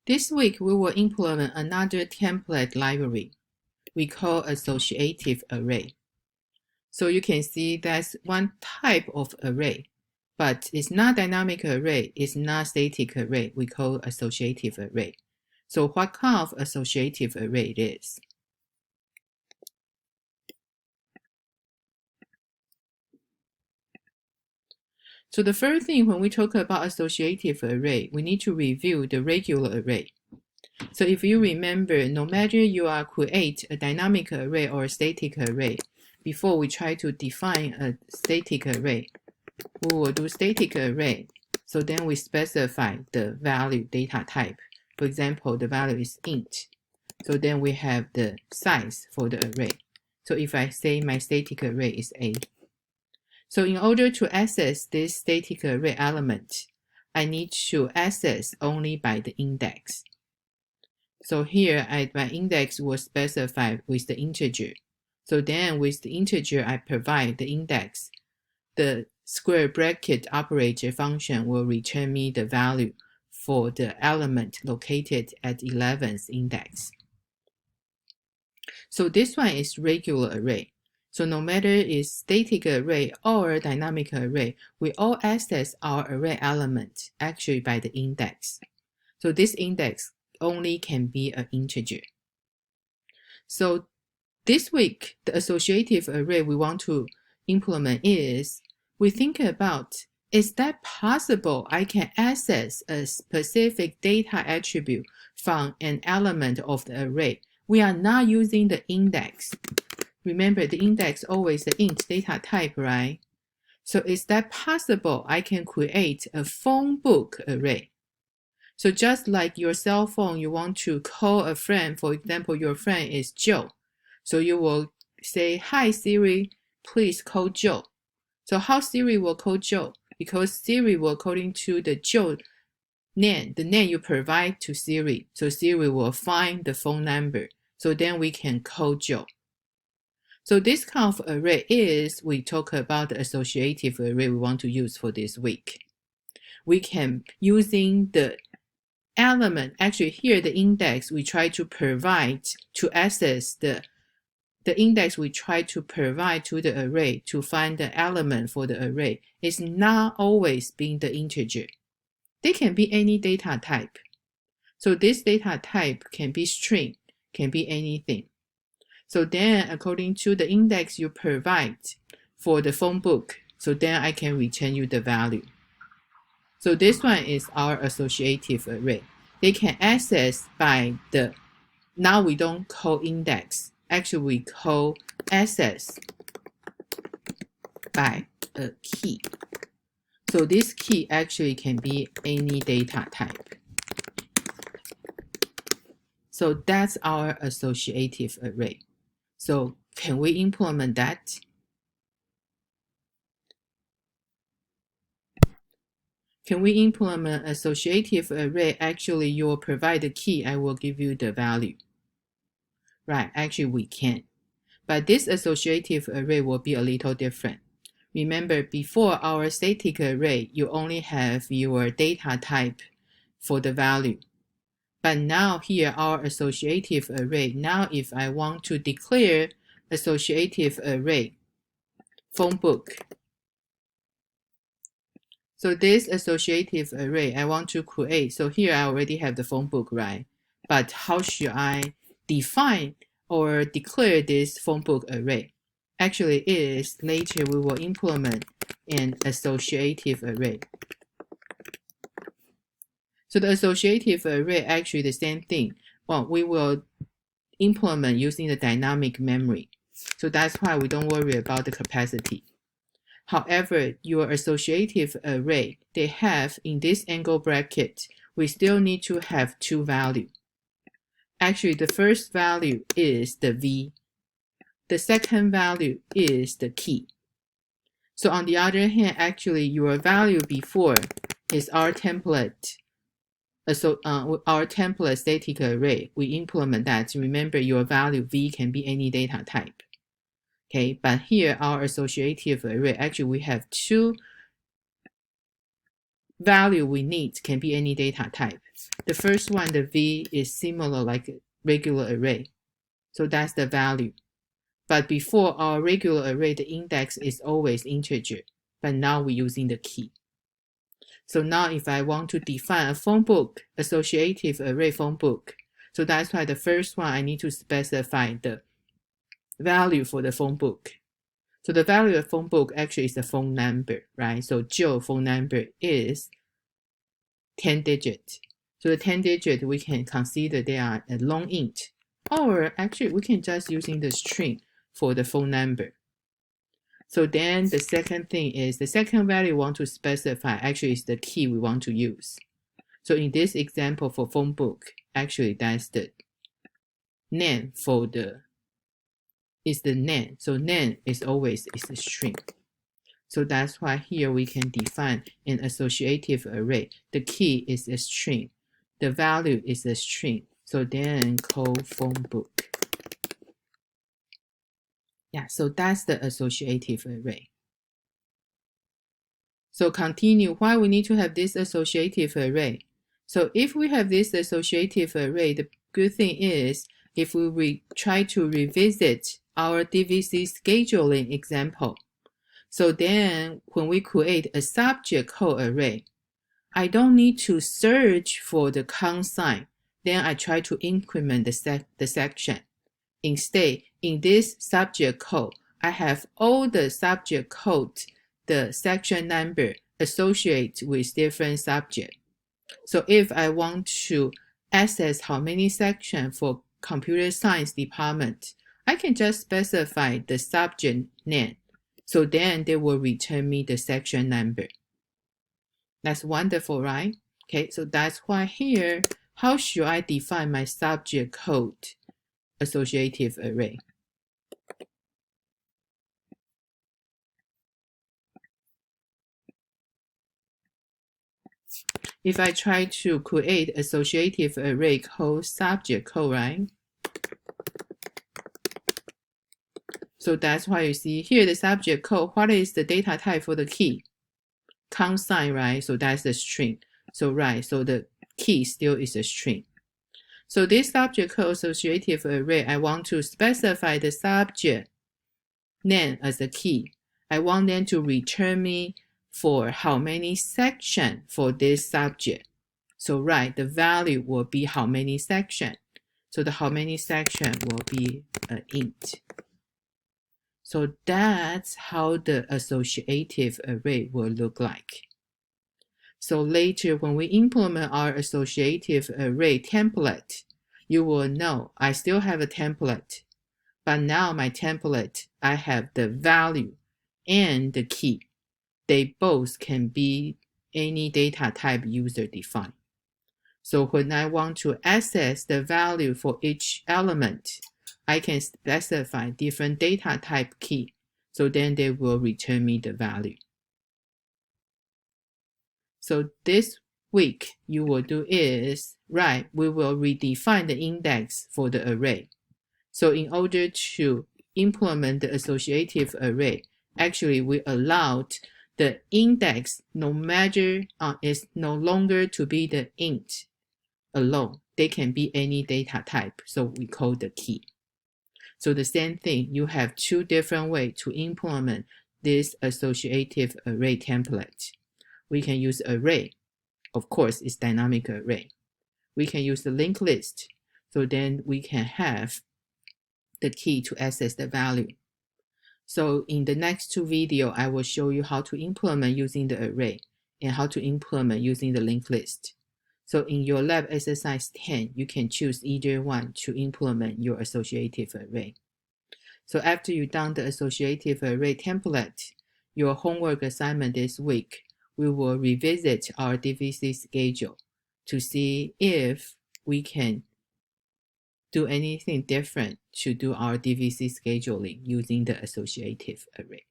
This week, we will implement another template library we call associative array. So you can see that's one type of array, but it's not dynamic array, it's not static array. We call associative array. So what kind of associative array it is? So the first thing when we talk about associative array, we need to review the regular array. So if you remember, no matter you are create a dynamic array or a static array, before we try to define a static array, we will do static array. So then we specify the value data type. For example, the value is int. So then we have the size for the array. So if I say my static array is A. So in order to access this static array element, I need to access only by the index. So here, my index was specified with the integer. So then with the integer, I provide the index. The square bracket operator function will return me the value for the element located at 11th index. So this one is regular array. So no matter it's static array or dynamic array, we all access our array element actually by the index. So this index only can be an integer. So this week, the associative array we want to implement is, we think about, is that possible I can access a specific data attribute from an element of the array? We are not using the index. Remember, the index always the int data type, right? So is that possible I can create a phone book array? So just like your cell phone, you want to call a friend, for example, your friend is Joe. So you will say, hi Siri, please call Joe. So how Siri will call Joe? Because Siri will, according to the Joe name, the name you provide to Siri. So Siri will find the phone number. So then we can call Joe. So this kind of array is, we talk about the associative array we want to use for this week. We can, using the element, actually here the index we try to provide to access the index we try to provide to the array to find the element for the array is not always being the integer. They can be any data type. So this data type can be string, can be anything. So then according to the index you provide for the phone book, so then I can return you the value. So this one is our associative array. They can access by the, now we don't call index, actually we call access by a key. So this key actually can be any data type. So that's our associative array. So can we implement that? Can we implement associative array? Actually, you will provide the key, I will give you the value. Right, actually we can. But this associative array will be a little different. Remember, before our static array, you only have your data type for the value. But now here, our associative array, now if I want to declare associative array, phone book. So this associative array I want to create. So here I already have the phone book, right? But how should I define or declare this phone book array? Actually is, later we will implement an associative array. So the associative array actually the same thing. Well, we will implement using the dynamic memory. So that's why we don't worry about the capacity. However, your associative array, they have in this angle bracket, we still need to have two values. Actually, the first value is the V. The second value is the key. So on the other hand, actually your value before is our template. So our template static array, we implement that. Remember, your value V can be any data type. Okay, but here our associative array, actually we have two value we need can be any data type. The first one, the V, is similar like a regular array. So that's the value. But before our regular array, the index is always integer. But now we're using the key. So now if I want to define a phone book, associative array phone book, so that's why the first one I need to specify the value for the phone book. So the value of phone book actually is the phone number, right? So Joe phone number is 10 digits. So the 10 digits, we can consider they are a long int. Or actually, we can just using the string for the phone number. So then the second thing is the second value we want to specify actually is the key we want to use. So in this example for phone book, actually that's the name for the, is the name. So name is always is a string. So that's why here we can define an associative array. The key is a string. The value is a string. So then call phone book. Yeah, so that's the associative array. So continue why we need to have this associative array. So if we have this associative array, the good thing is if we try to revisit our DVC scheduling example, so then when we create a subject code array, I don't need to search for the count sign. Then I try to increment the section. Instead, in this subject code, I have all the subject code, the section number associated with different subject. So if I want to access how many sections for computer science department, I can just specify the subject name. So then they will return me the section number. That's wonderful, right? Okay, so that's why here, how should I define my subject code associative array? If I try to create associative array called subject code, right? So that's why you see here the subject code, what is the data type for the key? Count sign, right? So that's the string. So right, so the key still is a string. So this subject code associative array, I want to specify the subject name as the key. I want them to return me for how many sections for this subject. So right, the value will be how many sections. So the how many section will be an int. So that's how the associative array will look like. So later when we implement our associative array template, you will know I still have a template, but now my template, I have the value and the key. They both can be any data type user defined. So when I want to access the value for each element, I can specify different data type key. So then they will return me the value. So this week you will do is, right, we will redefine the index for the array. So in order to implement the associative array, actually we allowed the index no matter is no longer to be the int alone. They can be any data type. So we call the key. So the same thing, you have two different ways to implement this associative array template. We can use array. Of course, it's dynamic array. We can use the linked list. So then we can have the key to access the value. So in the next two videos, I will show you how to implement using the array and how to implement using the linked list. So in your lab exercise 10, you can choose either one to implement your associative array. So after you've done the associative array template, your homework assignment this week, we will revisit our DVC schedule to see if we can do anything different to do our DVC scheduling using the associative array.